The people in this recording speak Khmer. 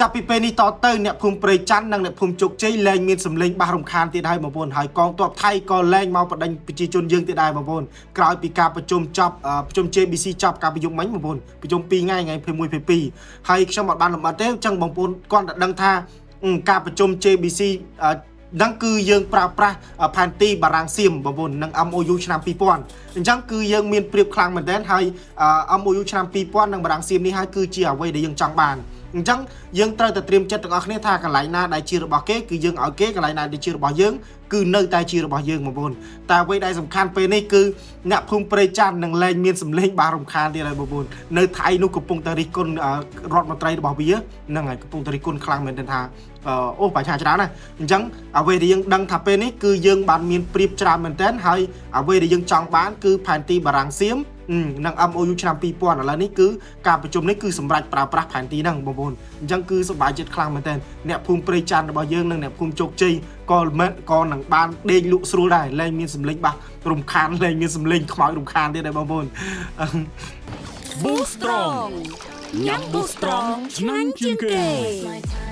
ចាប់ពីពេលនេះតទៅអ្នកភូមិព្រៃច័ន្ទនិងអ្នកភូមិជោគជ័យលែងមានសម្លេងបះរំខានទៀតហើយបងប្អូនហើយកងទ័ពថៃក៏លែងមកបដិញ្ញប្រជាជនយើងទៀតដែរបងប្អូនក្រោយពីការប្រជុំចប់ប្រជុំ JBC ចប់ការប្រយុទ្ធមិញបងប្អូនប្រជុំ2ថ្ងៃថ្ងៃ21 22ហើយខ្ញុំអត់បានលម្អិតទេអញ្ចឹងបងប្អូនគាត់តែដឹងថាការប្រជុំ JBC ហ្នឹងគឺយើងប្រើប្រាស់ផែនទីបារាំងសៀមបងប្អូននិង MOU ឆ្នាំ2000អញ្ចឹងគឺយើងមានប្រៀបខ្លាំងមែនទែនហើយ MOU ឆ្នាំ2000និងបារាំងសៀមនេះហើយគឺជាអ្វីដែលយើងចង់បានអញ្ចឹងយើងត្រូវតែត្រៀមចិត្តទាំងអស់គ្នាថាកន្លែងណាដែលជារបស់គេគឺយើងឲ្យគេកន្លែងណាដែលជារបស់យើងគឺនៅតែជារបស់យើងបងប្អូនតែអ្វីដែលសំខាន់ពេលនេះគឺអ្នកភូមិព្រៃច័ន្ទនឹងលែងមានសម្លេងបះរំខានទៀតហើយបងប្អូននៅថៃនោះកំពុងតែរិះគន់រដ្ឋមន្ត្រីរបស់វាហ្នឹងហើយកំពុងតែរិះគន់ខ្លាំងមែនទែនថាអូបញ្ហាច្រើនណាស់អញ្ចឹងអ្វីដែលយើងដឹងថាពេលនេះគឺយើងបានមានប្រៀបច្រើនមែនទែនហើយអ្វីដែលយើងចង់បានគឺផែនទីបារាំងសៀមនិង MOU ឆ្នាំ2000ឥឡូវនេះគឺការប្រជុំនេះគឺសម្រាប់ប្រើប្រាស់ផែនទីហ្នឹងបងប្អូនអញ្ចឹងគឺសប្បាយចិត្តខ្លាំងមែនទែនអ្នកភូមិព្រៃច័ន្ទរបស់យើងនិងអ្នកភូមិជោគជ័យក៏នឹងបានដេកលក់ស្រួលដែរលែងមានសម្លេងបះរំខានលែងមានសម្លេងខ្មោចរំខានទៀតដែរបងប្អូន Boost Strong ញ៉ាំ Boost Strong ឆ្ងាញ់ជាងគេ